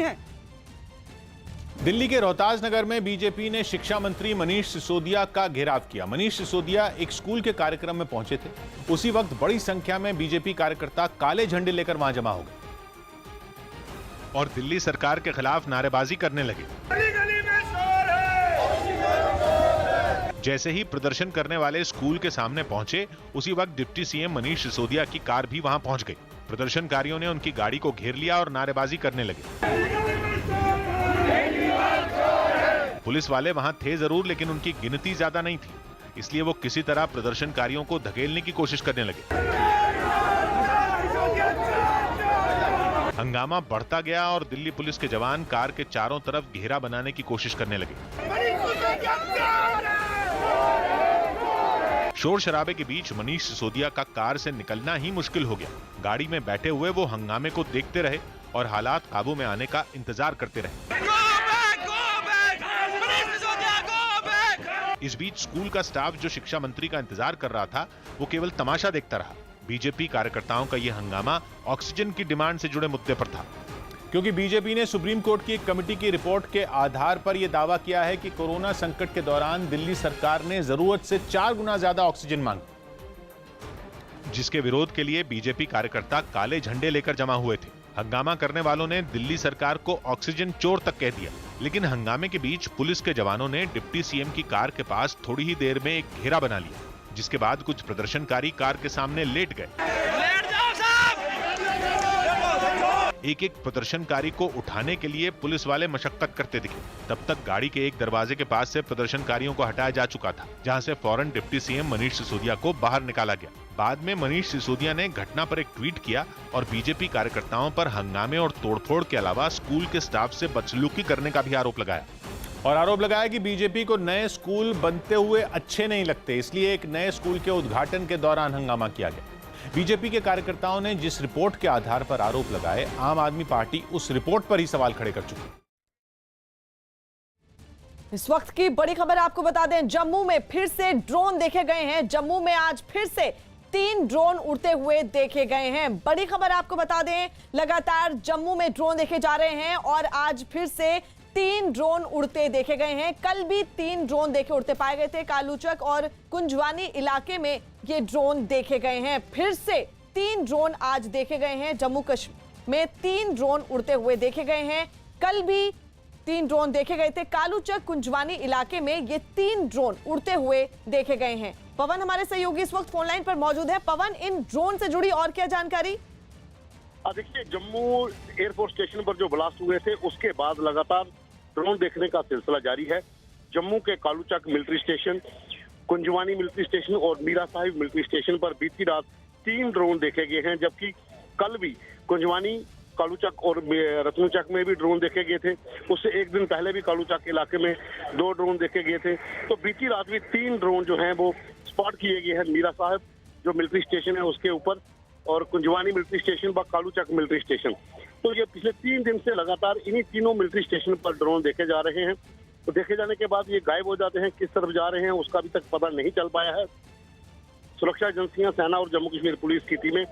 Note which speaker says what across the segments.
Speaker 1: हैं।
Speaker 2: दिल्ली के रोहतास नगर में बीजेपी ने शिक्षा मंत्री मनीष सिसोदिया का घेराव किया। मनीष सिसोदिया एक स्कूल के कार्यक्रम में पहुंचे थे। उसी वक्त बड़ी संख्या में बीजेपी कार्यकर्ता काले झंडे लेकर वहां जमा हो गए और दिल्ली सरकार के खिलाफ नारेबाजी करने लगे। जैसे ही प्रदर्शन करने वाले स्कूल के सामने पहुंचे, उसी वक्त डिप्टी सीएम मनीष सिसोदिया की कार भी वहां पहुंच गई। प्रदर्शनकारियों ने उनकी गाड़ी को घेर लिया और नारेबाजी करने लगे। पुलिस वाले वहां थे जरूर, लेकिन उनकी गिनती ज्यादा नहीं थी, इसलिए वो किसी तरह प्रदर्शनकारियों को धकेलने की कोशिश करने लगे। हंगामा बढ़ता गया और दिल्ली पुलिस के जवान कार के चारों तरफ घेरा बनाने की कोशिश करने लगे। शोर शराबे के बीच मनीष सिसोदिया का कार से निकलना ही मुश्किल हो गया। गाड़ी में बैठे हुए वो हंगामे को देखते रहे और हालात काबू में आने का इंतजार करते रहे। इस बीच स्कूल का स्टाफ जो शिक्षा मंत्री का इंतजार कर रहा था, वो केवल तमाशा देखता रहा। बीजेपी कार्यकर्ताओं का यह हंगामा ऑक्सीजन की डिमांड से जुड़े मुद्दे पर था, क्योंकि बीजेपी ने सुप्रीम कोर्ट की एक कमेटी की रिपोर्ट के आधार पर यह दावा किया है कि कोरोना संकट के दौरान दिल्ली सरकार ने जरूरत से 4 गुना ज्यादा ऑक्सीजन मांगी, जिसके विरोध के लिए बीजेपी कार्यकर्ता काले झंडे लेकर जमा हुए थे। हंगामा करने वालों ने दिल्ली सरकार को ऑक्सीजन चोर तक कह दिया, लेकिन हंगामे के बीच पुलिस के जवानों ने डिप्टी सीएम की कार के पास थोड़ी ही देर में एक घेरा बना लिया, जिसके बाद कुछ प्रदर्शनकारी कार के सामने लेट गए। एक एक प्रदर्शनकारी को उठाने के लिए पुलिस वाले मशक्कत करते दिखे। तब तक गाड़ी के एक दरवाजे के पास से प्रदर्शनकारियों को हटाया जा चुका था, जहां से फौरन डिप्टी सीएम मनीष सिसोदिया को बाहर निकाला गया। बाद में मनीष सिसोदिया ने घटना पर एक ट्वीट किया और बीजेपी कार्यकर्ताओं पर हंगामे और तोड़फोड़ के अलावा स्कूल के स्टाफ से बदसलूकी करने का भी आरोप लगाया। और आरोप लगाया कि बीजेपी को नए स्कूल बनते हुए अच्छे नहीं लगते, इसलिए एक नए स्कूल के उद्घाटन के दौरान हंगामा किया गया। बीजेपी के कार्यकर्ताओं ने जिस रिपोर्ट के आधार पर आरोप लगाए, आम आदमी पार्टी उस रिपोर्ट पर ही सवाल खड़े कर चुकी।
Speaker 3: इस वक्त की बड़ी खबर आपको बता दें, जम्मू में फिर से ड्रोन देखे गए हैं। जम्मू में आज फिर से 3 ड्रोन उड़ते हुए देखे गए हैं। बड़ी खबर आपको बता दें, लगातार जम्मू में ड्रोन देखे जा रहे हैं और आज फिर से 3 ड्रोन उड़ते देखे गए हैं। कल भी 3 ड्रोन देखे उड़ते पाए गए थे। कालूचक और कुंजवानी इलाके में ये ड्रोन देखे गए हैं। फिर से 3 ड्रोन आज देखे गए हैं। जम्मू कश्मीर में 3 ड्रोन उड़ते हुए देखे गए हैं। कल भी 3 ड्रोन देखे गए थे। कालूचक कुंजवानी इलाके में ये 3 ड्रोन उड़ते हुए देखे गए हैं। पवन हमारे सहयोगी इस वक्त फोनलाइन पर मौजूद है। पवन, इन ड्रोन से जुड़ी और क्या जानकारी?
Speaker 4: देखिए, जम्मू एयरफोर्स स्टेशन पर जो ब्लास्ट हुए थे, उसके बाद लगातार ड्रोन देखने का सिलसिला जारी है। जम्मू के Kaluchak military station, Kunjwani military station और मीरा साहिब मिलिट्री स्टेशन पर बीती रात 3 ड्रोन देखे गए हैं, जबकि कल भी कुंजवानी, कालूचक और रत्नुचक में भी ड्रोन देखे गए थे। उससे एक दिन पहले भी कालूचक इलाके में 2 ड्रोन देखे गए थे। तो बीती रात भी 3 ड्रोन जो हैं वो स्पॉट किए गए हैं मीरा साहिब जो मिलिट्री स्टेशन है उसके ऊपर, और कुंजवानी मिलिट्री स्टेशन व कालूचक मिलिट्री स्टेशन। तो ये पिछले 3 दिन से लगातार इन्हीं तीनों मिलिट्री स्टेशन पर ड्रोन देखे जा रहे हैं। तो देखे जाने के बाद ये गायब हो जाते हैं, किस तरफ जा रहे हैं उसका अभी तक पता नहीं चल पाया है। सुरक्षा एजेंसियां, सेना और जम्मू कश्मीर पुलिस की टीमें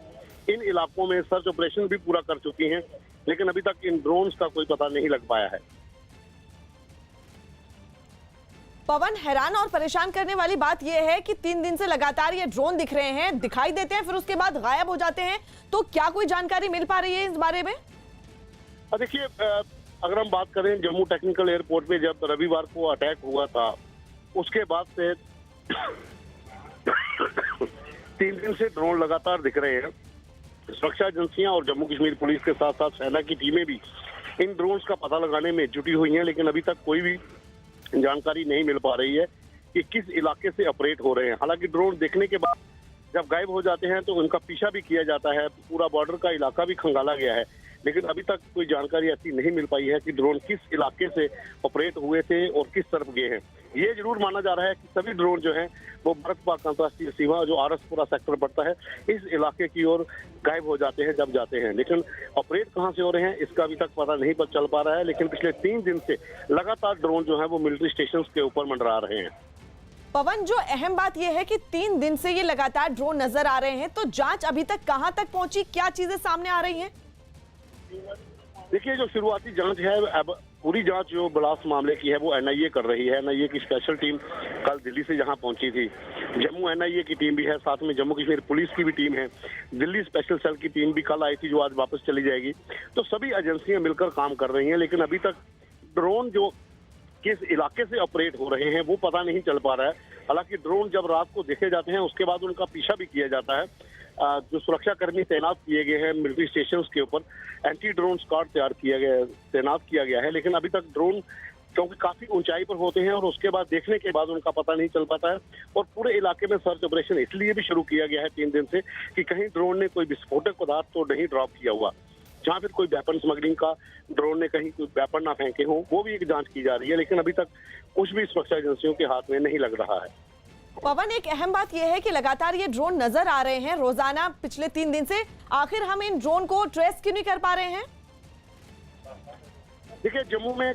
Speaker 4: इन इलाकों में सर्च ऑपरेशन भी पूरा कर चुकी हैं, लेकिन अभी तक इन ड्रोन्स का कोई पता नहीं लग पाया है।
Speaker 3: पवन, हैरान और परेशान करने वाली बात यह है कि 3 दिन से लगातार ये ड्रोन दिख रहे हैं, दिखाई देते हैं, फिर उसके बाद गायब हो जाते हैं। तो क्या कोई जानकारी मिल पा रही है इस बारे में?
Speaker 4: देखिए, अगर हम बात करें जम्मू टेक्निकल एयरपोर्ट पे जब रविवार को अटैक हुआ था, उसके बाद से 3 दिन से ड्रोन लगातार दिख रहे हैं। सुरक्षा एजेंसियां और जम्मू कश्मीर पुलिस के साथ साथ सेना की टीमें भी इन ड्रोन्स का पता लगाने में जुटी हुई हैं, लेकिन अभी तक कोई भी जानकारी नहीं मिल पा रही है कि किस इलाके से ऑपरेट हो रहे हैं। हालांकि ड्रोन देखने के बाद जब गायब हो जाते हैं तो उनका पीछा भी किया जाता है, पूरा बॉर्डर का इलाका भी खंगाला गया है, लेकिन अभी तक कोई जानकारी ऐसी नहीं मिल पाई है कि ड्रोन किस इलाके से ऑपरेट हुए थे और किस तरफ गए हैं। ये जरूर माना जा रहा है कि सभी ड्रोन जो हैं वो भारत पाक अंतर्राष्ट्रीय सीमा जो आरएसपुरा सेक्टर पड़ता है, इस इलाके की ओर गायब हो जाते हैं जब जाते हैं, लेकिन ऑपरेट कहां से हो रहे हैं इसका अभी तक पता नहीं चल पा रहा है। लेकिन पिछले 3 दिन से लगातार ड्रोन जो है वो मिलिट्री स्टेशन के ऊपर मंडरा रहे हैं।
Speaker 3: पवन, जो अहम बात यह है कि 3 दिन से ये लगातार ड्रोन नजर आ रहे हैं, तो जांच अभी तक कहां तक पहुंची, क्या चीजें सामने आ रही हैं?
Speaker 4: देखिए, जो शुरुआती जांच है, अब पूरी जांच जो ब्लास्ट मामले की है वो एनआईए कर रही है। एनआईए की स्पेशल टीम कल दिल्ली से यहाँ पहुंची थी। जम्मू एनआईए की टीम भी है, साथ में जम्मू कश्मीर पुलिस की भी टीम है। दिल्ली स्पेशल सेल की टीम भी कल आई थी, जो आज वापस चली जाएगी। तो सभी एजेंसियां मिलकर काम कर रही हैं, लेकिन अभी तक ड्रोन जो किस इलाके से ऑपरेट हो रहे हैं वो पता नहीं चल पा रहा है। हालांकि ड्रोन जब रात को देखे जाते हैं उसके बाद उनका पीछा भी किया जाता है। जो सुरक्षा कर्मी तैनात किए गए हैं मिलिट्री स्टेशन के ऊपर, एंटी ड्रोन स्क्वाड तैनात किया गया है, लेकिन अभी तक ड्रोन क्योंकि काफी ऊंचाई पर होते हैं और उसके बाद देखने के बाद उनका पता नहीं चल पाता है। और पूरे इलाके में सर्च ऑपरेशन इसलिए भी शुरू किया गया है 3 दिन से कि कहीं ड्रोन ने कोई विस्फोटक पदार्थ तो नहीं ड्रॉप किया हुआ, जहां फिर कोई वेपन स्मगलिंग का ड्रोन ने कहीं कोई वेपन ना फेंके हो, वो भी एक जांच की जा रही है। लेकिन अभी तक कुछ भी सुरक्षा एजेंसियों के हाथ में नहीं लग रहा है।
Speaker 3: पवन, एक अहम बात यह है कि लगातार ये ड्रोन नजर आ रहे हैं रोजाना पिछले 3 दिन से। आखिर हम इन ड्रोन को ट्रेस क्यों नहीं कर पा रहे हैं?
Speaker 4: देखिए, जम्मू में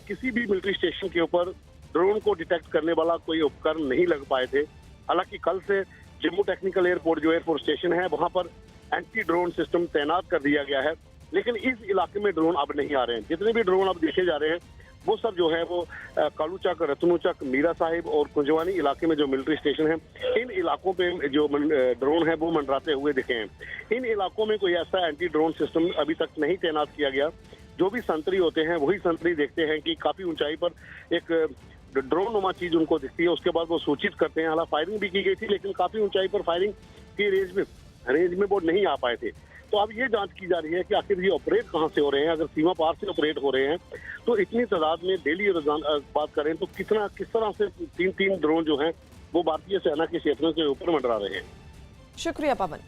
Speaker 4: किसी भी मिलिट्री स्टेशन के ऊपर ड्रोन को डिटेक्ट करने वाला कोई उपकरण नहीं लग पाए थे। हालांकि कल से जम्मू टेक्निकल एयरपोर्ट जो एयरफोर्स स्टेशन है वहां पर एंटी ड्रोन सिस्टम तैनात कर दिया गया है, लेकिन इस इलाके में ड्रोन अब नहीं आ रहे हैं। जितने भी ड्रोन अब देखे जा रहे हैं वो सब जो है वो कालूचक, रतनूचक, मीरा साहिब और कुंजवानी इलाके में जो मिलिट्री स्टेशन है, इन इलाकों पे जो ड्रोन है वो मंडराते हुए दिखे हैं। इन इलाकों में कोई ऐसा एंटी ड्रोन सिस्टम अभी तक नहीं तैनात किया गया। जो भी संतरी होते हैं वही संतरी देखते हैं कि काफी ऊंचाई पर एक ड्रोन नुमा चीज उनको दिखती है, उसके बाद वो सूचित करते हैं। हालांकि फायरिंग भी की गई थी, लेकिन काफी ऊंचाई पर फायरिंग की रेंज में वो नहीं आ पाए थे। तो अब ये जांच की जा रही है कि आखिर ये ऑपरेट कहां से हो रहे हैं। अगर सीमा पार से ऑपरेट हो रहे हैं तो इतनी तादाद में डेली बात करें तो किस तरह से 3 ड्रोन जो हैं वो भारतीय सेना के क्षेत्रों के ऊपर मंडरा रहे हैं।
Speaker 3: शुक्रिया पवन।